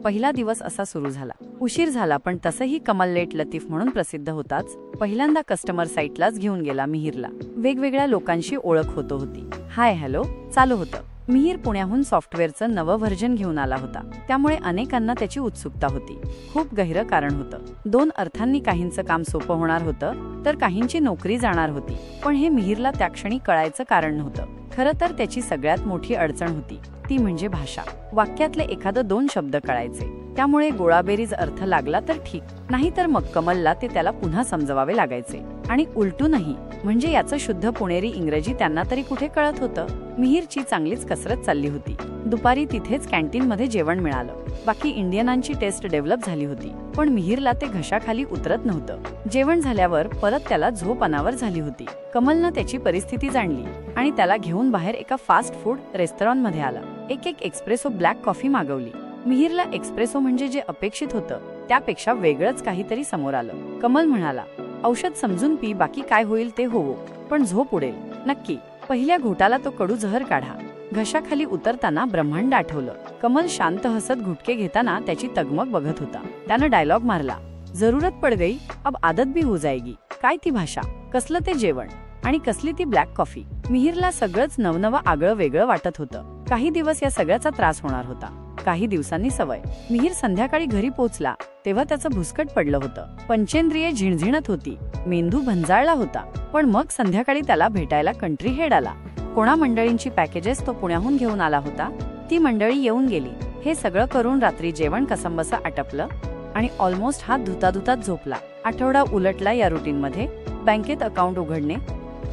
पहिला दिवस असा सुरू झाला. उशीर झाला, पण तसंही कमल लेट लतीफ म्हणून प्रसिद्ध होताच. पहिल्यांदा कस्टमर साईटलाच घेऊन गेला मिहिरला. वेगवेगळ्या लोकांशी ओळख होती. हाय हॅलो चालू होतं. मिहिर पुण्याहून सॉफ्टवेअरचं नवं व्हर्जन घेऊन आला होता, त्यामुळे अनेकांना त्याची उत्सुकता होती. खूप गहिरं कारण होतं. 2 अर्थांनी काहींचं काम सोपं होणार होतं, तर काहींची नोकरी जाणार होती. पण हे मिहिरला त्या क्षणी कळायचं कारण नव्हतं. खरं तर त्याची सगळ्यात मोठी अडचण होती, ती म्हणजे भाषा. वाक्यातले एखादं 2 शब्द कळायचे, त्यामुळे गोळाबेरीज अर्थ लागला तर ठीक, नाहीतर मग कमलला ते त्याला पुन्हा समजवावे लागायचे. आणि उलटूनही, म्हणजे याचं शुद्ध पुणेरी इंग्रजी त्यांना तरी कुठे कळत होतं. मिहिरची चांगलीच कसरत चालली होती. दुपारी तिथेच कॅन्टीनमध्ये जेवण मिळालं. बाकी इंडियनांची टेस्ट डेव्हलप झाली होती, पण मिहिरला ते घशाखाली उतरत नव्हतं. जेवण झाल्यावर परत त्याला झोप अनावर झाली होती. कमलनं त्याची परिस्थिती जाणली आणि त्याला घेऊन बाहेर एका फास्ट फूड रेस्टॉरंटमध्ये आला. एक एक्स्प्रेसो ब्लॅक कॉफी मागवली. मिहिरला एक्स्प्रेसो म्हणजे जे अपेक्षित होतं त्यापेक्षा वेगळंच काहीतरी समोर आलं. कमल म्हणाला, औषध समजून पी, बाकी काय होईल ते होवो, पण झोप उडेल नक्की. पहिल्या घोटाला तो कडू जहर काढा. घशाखाली उतरताना ब्रह्मांड आठवलं. कमल शांत हसत घुटके घेताना त्याची तगमग बघत होता. त्यानं डायलॉग मारला, जरूरत पड गई अब आदत भी हो जाएगी. काय ती भाषा, कसलं ते जेवण आणि कसली ती ब्लॅक कॉफी. मिहिरला सगळंच नवनवं आगळं वेगळं वाटत होतं. काही दिवस या सगळ्याचा त्रास होणार होता, काही दिवसांनी सवय. मिहिर संध्याकाळी घरी पोहोचला तेव्हा त्याचं भुसकट पडलं होतं. पंचेंद्रिये झिणझिणत होती, मेंदू भंजाळला होता. पण मग संध्याकाळी त्याला भेटायला कंट्री हेड आला. कोणा मंडळींची पॅकेजेस तो पुण्याहून घेऊन आला होता. ती मंडळी येऊन गेली. हे सगळं करून रात्री जेवण कसंबसं आटपलं आणि ऑलमोस्ट हात धुता धुताच झोपला. आठवडा उलटला या रुटीनमध्ये. बँकेत अकाउंट उघडणे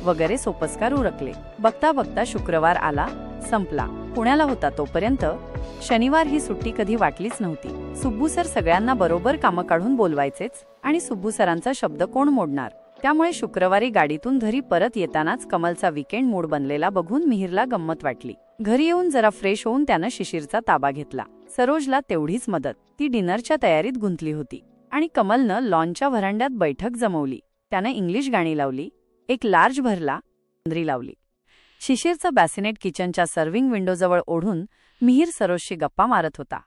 वगैरे सोपस्कार उरकले. बघता बघता शुक्रवार आला, संपला. पुण्याला होता तोपर्यंत शनिवार ही सुट्टी कधी वाटलीच नव्हती. सुब्बू सर सगळ्यांना बरोबर कामं काढून बोलवायचेच आणि सुब्बू सरांचा शब्द कोण मोडणार. त्यामुळे शुक्रवारी गाडीतून घरी परत येतानाच कमलचा वीकेंड मूड बनलेला बघून मिहिरला गंमत वाटली. घरी येऊन जरा फ्रेश होऊन त्यानं शिशिरचा ताबा घेतला. सरोजला तेवढीच मदत. ती डिनरच्या तयारीत गुंतली होती आणि कमलनं लॉनच्या व्हरांड्यात बैठक जमवली. त्यानं इंग्लिश गाणी लावली. एक लार्ज भरला अंदरी लावली. शिशिरचं बॅसिनेट किचनच्या सर्व्हिंग विंडोजवळ ओढून मिहिर सरोजशी गप्पा मारत होता.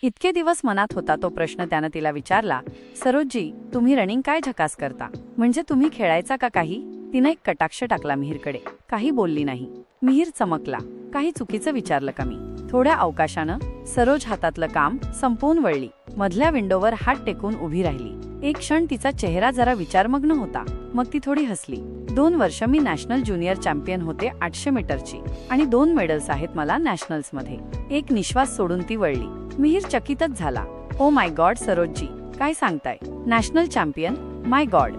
इतके दिवस मनात होता तो प्रश्न त्यानं तिला विचारला, सरोजजी तुम्ही रनिंग काय झकास करता, म्हणजे तुम्ही खेळायचा का काही. तिनं एक कटाक्ष टाकला मिहिरकडे. काही बोलली नाही. मिहिर चमकला. काही चुकीचं विचारलं का मी. थोड्या अवकाशानं सरोज हातातलं काम संपवून वळली. मधल्या विंडोवर हात टेकून उभी राहिली. एक क्षण तिचा चेहरा जरा विचारमग्न होता. मग ती थोडी हसली. 2 वर्ष मी नॅशनल ज्युनियर चॅम्पियन होते 800 मीटरची आणि 2 मेडल्स आहेत मला नॅशनल्समध्ये. एक निश्वास सोडून ती वळली. मिहिर चकितच झाला. ओ माय गॉड सरोजजी, काय सांगताय, नॅशनल चॅम्पियन, माय गॉड.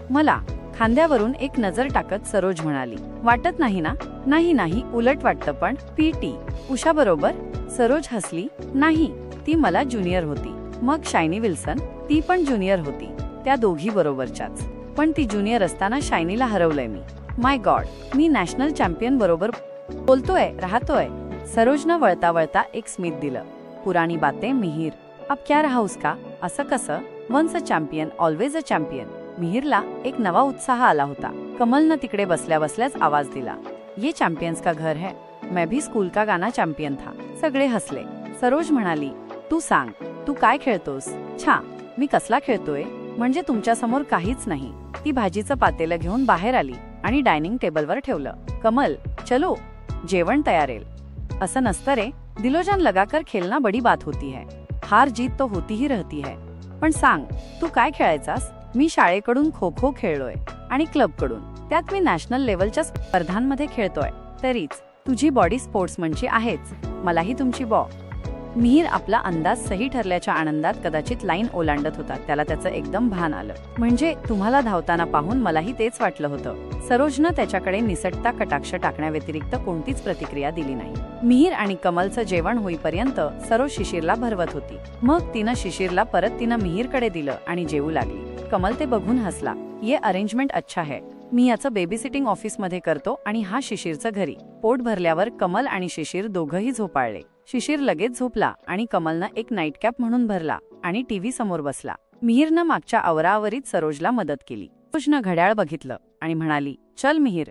मला खांद्यावरून एक नजर टाकत सरोज म्हणाली, वाटत नाही ना. नाही उलट वाटतं, पण पीटी उषा बरोबर. सरोज हसली. नाही, ती मला ज्युनियर होती. मग शायनी विल्सन, ती पण ज्युनियर होती. त्या दोघी बरोबरच्याच. पण ती ज्युनियर असताना शायनीला हरवलंय मी. माय गॉड, मी नॅशनल चॅम्पियन बरोबर बोलतोय राहतोय. सरोजनं वळता वळता एक स्मित दिलं. पुराणी बातें मिहिर, अब क्या रहा उसका. असं कसं. Once a champion always a champion. मिहिरला एक नवा उत्साह आला होता. कमलनं तिकडे बसल्या बसल्याच आवाज दिला, ये चॅम्पियन्स का घर है. मैं भी स्कूल का गाना चॅम्पियन था. सगळे हसले. सरोज म्हणाली, तू सांग, तू काय खेळतोस. छा, मी कसला खेळतोय म्हणजे तुमच्यासमोर काहीच नाही. ती भाजीचं पातेलं घेऊन बाहेर आली आणि डायनिंग टेबलवर ठेवलं. कमल, चलो, जेवण तयारेल. असं नसतं रे, दिलोजान लगाकर खेलना बडी बात होती है. हार जीत तो होती ही रहती है. पण सांग, तू काय खेळायचास. मी शाळेकडून खो खो खेळलोय आणि क्लबकडून. त्यात मी नॅशनल लेवलच्या स्पर्धांमध्ये खेळतोय. तरीच तुझी बॉडी स्पोर्ट्समनची आहेच, मलाही तुमची मिहिर आपला अंदाज सही ठरल्याच्या आनंदात कदाचित लाईन ओलांडत होता. त्याला त्याचं एकदम भान आलं. म्हणजे तुम्हाला धावताना पाहून मलाही तेच वाटलं होतं. सरोजनं त्याच्याकडे निसटता कटाक्ष टाकण्याव्यतिरिक्त कोणतीच प्रतिक्रिया दिली नाही. मिहिर आणि कमलचं जेवण होईपर्यंत सरोज शिशिरला भरवत होती. मग तिनं शिशिरला परत मिहिरकडे दिलं आणि जेवू लागली. कमल ते बघून हसला. ये अरेंजमेंट अच्छा है. मी याचं बेबीसिटिंग ऑफिसमध्ये करतो आणि हा शिशिरचं घरी. पोट भरल्यावर कमल आणि शिशिर दोघंही झोपाळले. शिशिर लगेच झोपला आणि कमलनं एक नाईट कॅप म्हणून भरला आणि टीव्ही समोर बसला. मिहिरनं मागच्या आवराआवरीत सरोजला मदत केली. सरोजनं घड्याळ बघितलं आणि म्हणाली, चल मिहिर,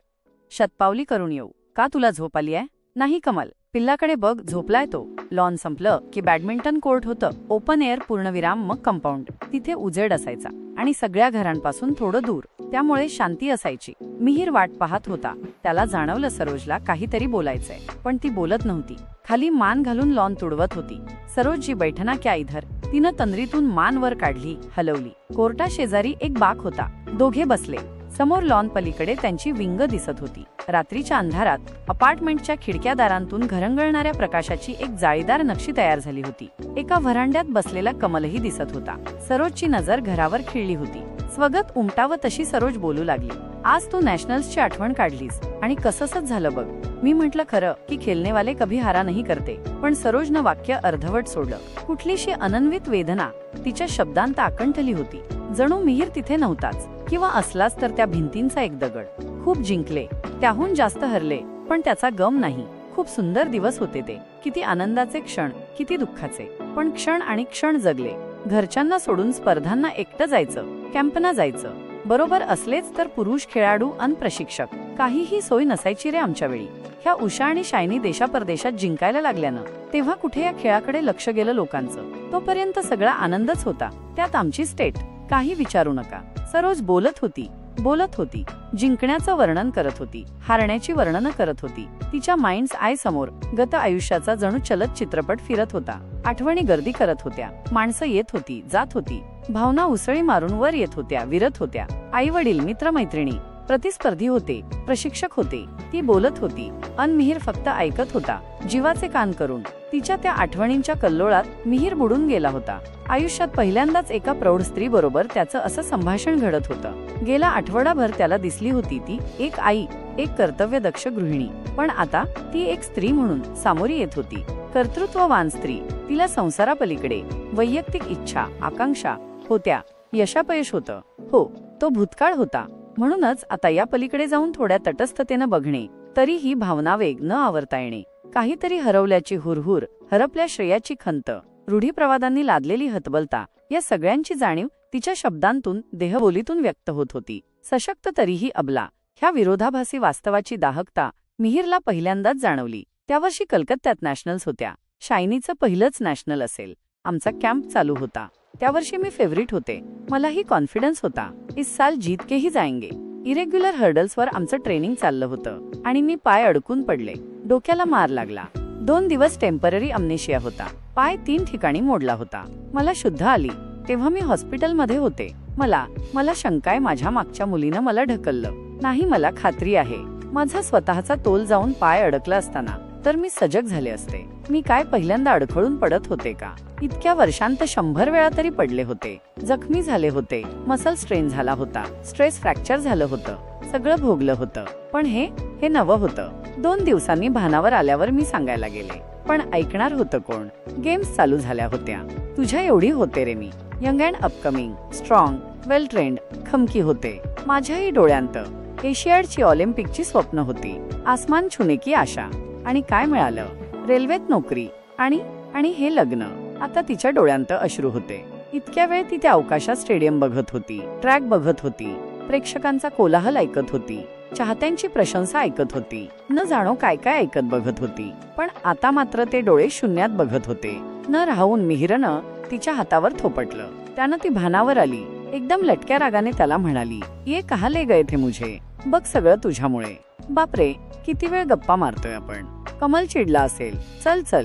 शतपावली करून येऊ. का तुला झोप आली आहे. नाही कमल, पिल्लाकडे बघ, झोपलाय तो. लॉन संपलं की बॅडमिंटन कोर्ट होतं. ओपन एअर पूर्णविराम, मग कंपाऊंड. तिथे उजेड असायचा आणि सगळ्या घरांपासून थोडं दूर, त्यामुळे शांती असायची. मिहीर वाट पाहत होता. त्याला जाणवलं सरोजला काहीतरी बोलायचंय, पण ती बोलत नव्हती. खाली मान घालून लॉन तुडवत होती. सरोजजी बैठना क्या इधर. तिनं तंद्रीतून मान वर काढली, हलवली. कोर्टा शेजारी एक बाक होता. दोघे बसले. समोर लॉन पलीकडे त्यांची विंग दिसत होती. रात्रीच्या अंधारात अपार्टमेंटच्या खिडक्या दारांतून घरंगळणाऱ्या प्रकाशाची एक जाळीदार नक्षी तयार झाली होती. एका व्हरांड्यात बसलेला कमलही दिसत होता. सरोजची नजर घरावर खिळली होती. स्वगत उमटावं तशी सरोज बोलू लागली. आज तू नॅशनल्सची आठवण काढलीस आणि कसंच झालं बघ. मी म्हटलं खरं की खेळणेवाले कभी हारा नाही करते, पण सरोजनं वाक्य अर्धवट सोडलं. कुठलीशी अनन्वित वेदना तिच्या शब्दांत आकंठली होती. जणू मिहीर तिथे नव्हताच, किंवा असलाच तर त्या भिंतींचा एक दगड. खूप जिंकले, त्याहून जास्त हरले, पण त्याचा गम नाही. खूप सुंदर दिवस होते ते. किती आनंदाचे क्षण, किती दुःखाचे, पण क्षण आणि क्षण जगले. घरच्यांना सोडून स्पर्धांना एकटं जायचं, कॅम्पना जायचं. बरोबर असलेच तर पुरुष खेळाडू अन प्रशिक्षक. काहीही सोय नसायची रे आमच्या वेळी. ह्या उषा आणि शायनी देशापरदेशात जिंकायला लागल्यानं तेव्हा कुठे या खेळाकडे लक्ष गेलं लोकांचं. तोपर्यंत सगळा आनंदच होता, त्यात आमची स्टेट. काही विचारू नका. सरोज बोलत होती. जिंकण्याचं वर्णन करत होती, हारण्याची वर्णनं करत होती. तिच्या माइंड्स आय समोर गत आयुष्याचा जणू चलत चित्रपट फिरत होता. आठवणी गर्दी करत होत्या. माणसं येत होती, जात होती. भावना उसळी मारून वर येत होत्या, विरत होत्या. आई वडील, मित्रमैत्रिणी, प्रतिस्पर्धी होते, प्रशिक्षक होते. ती बोलत होती अन मिहीर फक्त ऐकत होता, जीवाचे कान करून. तिच्या त्या आठवणींच्या कल्लोळात मिहीर बुडून गेला होता. आयुष्यात पहिल्यांदाच एका प्रौढ स्त्री बरोबर त्याचं असं संभाषण घडत होतं. गेला आठवडाभर त्याला दिसली होती ती एक आई, एक कर्तव्यदक्ष गृहिणी. पण आता ती एक स्त्री म्हणून सामोरी येत होती. कर्तृत्ववान स्त्री. तिला संसारापलीकडे वैयक्तिक इच्छा, आकांक्षा होत्या. यशापयश होतं. हो, तो भूतकाळ होता. म्हणूनच आता या पलीकडे जाऊन थोड्या तटस्थतेनं बघणे, तरीही भावनावेग न आवरता येणे. काहीतरी हरवल्याची हुरहुर, हरपल्या श्रेयाची खंत, रूढीप्रवादांनी लादलेली हतबलता, या सगळ्यांची जाणीव तिच्या शब्दांतून, देहबोलीतून व्यक्त होत होती. सशक्त तरीही अबला. ह्या विरोधाभासी वास्तवाची दाहकता मिहीरला पहिल्यांदाच जाणवली. त्यावर्षी कलकत्त्यात नॅशनल्स होत्या. शायनीचं पहिलंच नॅशनल असेल. आमचा कॅम्प चालू होता. त्यावर्षी मी फेवरिट होते. मलाही कॉन्फिडन्स होता. इस साल जीत के ही जाएंगे. इरेग्युलर हर्डल्सवर आमचं ट्रेनिंग चाललं होतं आणि मी पाय अडकून पडले. डोक्याला मार लागला. 2 दिवस टेम्पररी अमनेशिया होता. पाय 3 ठिकाणी मोडला होता. मला शुद्ध आली तेव्हा मी हॉस्पिटलमध्ये होते. मला शंकाय माझ्या मागच्या मुलीनं मला ढकललं. नाही, मला खात्री आहे माझा स्वतःचा तोल जाऊन पाय अडकला असताना तर मी सजग झाले असते. मी काय पहिल्यांदा अडखळून पडत होते का? इतक्या वर्षांत 100 वेळा तरी पडले होते. जखमी झाले होते. मसल स्ट्रेन झाला होता. स्ट्रेस फ्रॅक्चर झालं होतं. सगळं भोगलं होतं. पण हे नवं होतं. 2 दिवसांनी भानावर आल्यावर मी सांगायला गेले, पण ऐकणार होतं कोण? गेम्स चालू झाल्या होत्या. तुझ्या एवढी होते रे मी. Young and upcoming, strong, well trained, खमकी होते. माझ्याही डोळ्यांत एशियाडची, ऑलिम्पिकची स्वप्न होती. आसमान छुने की आशा. आणि काय मिळालं? रेल्वेत नोकरी आणि हे लग्न. आता तिच्या डोळ्यांत अश्रू होते. इतक्या वेळ ती त्या अवकाशात स्टेडियम बघत होती, ट्रॅक बघत होती, प्रेक्षकांचा कोलाहल ऐकत होती, चाहत्यांची प्रशंसा ऐकत होती, न जाणो काय काय ऐकत बघत होती. पण आता मात्र ते डोळे शून्यात बघत होते. न राहून मिहीरनं तिच्या हातावर थोपटलं. त्यानं ती भानावर आली. एकदम लटक्या रागाने त्याला म्हणाली, ये कहा ले गए थे मुझे? बघ, सगळं तुझ्यामुळे. बापरे, किती वेळ गप्पा मारतोय आपण. कमल चिडला असेल. चल.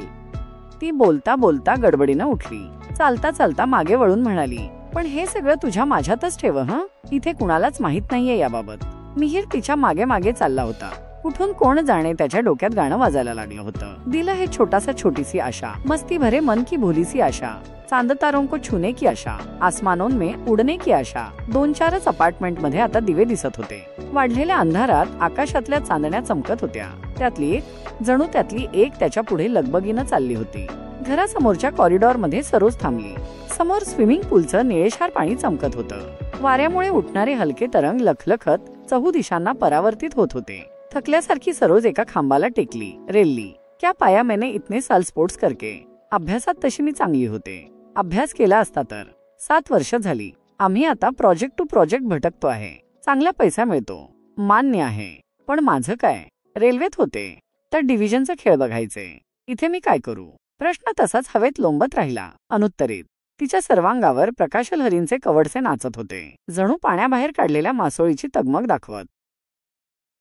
ती बोलता बोलता गडबडीनं उठली. चालता चालता मागे वळून म्हणाली, पण हे सगळं तुझ्या माझ्यातच ठेव हं. इथे कुणालाच माहित नाहीये याबाबत. मिहीर तिच्या मागे मागे चालला होता. कुठून कोण जाणे त्याच्या डोक्यात गाणं वाजायला लागलं होतं. दिल है छोटासा छोटीसी आशा, मस्ती भरे मन की भोलीसी आशा, चांद तारों को छूने की आशा, आसमानों में उडने की आशा. 2-4च अपार्टमेंट मध्ये आता दिवे दिसत होते. वाढलेल्या अंधारात आकाशातल्या चांदण्या चमकत होत्या. त्यातली एक त्याच्या पुढे लगबगीनं चालली होती. घरासमोरच्या कॉरिडॉर मध्ये सरोज थांबली. समोर स्विमिंग पूलचं निळेशार पाणी चमकत होतं. वाऱ्यामुळे उठणारे हलके तरंग लखलखत चहू दिशांना परावर्तित होत होते. थकल्यासारखी सरोज एका खांबाला टेकली, रेलली. क्या पाया मैंने इतने साल स्पोर्ट्स करके. अभ्यासात तशी मी चांगली होते. अभ्यास केला असता तर. 7 वर्ष झाली. आम्ही आता प्रोजेक्ट टू प्रोजेक्ट भटकतो आहे. चांगला पैसा मिळतो, मान्य आहे. पण माझं काय? रेल्वेत होते. तर डिव्हिजनचे खेळ बघायचे. इथे मी काय करू? प्रश्न तसाच हवेत लोंबत राहिला. अनुत्तरित. तिच्या सर्वांगावर प्रकाशलहरींचे कवडसे नाचत होते, जणू पाण्याबाहेर काढलेल्या मासोळीची तगमग दाखवत.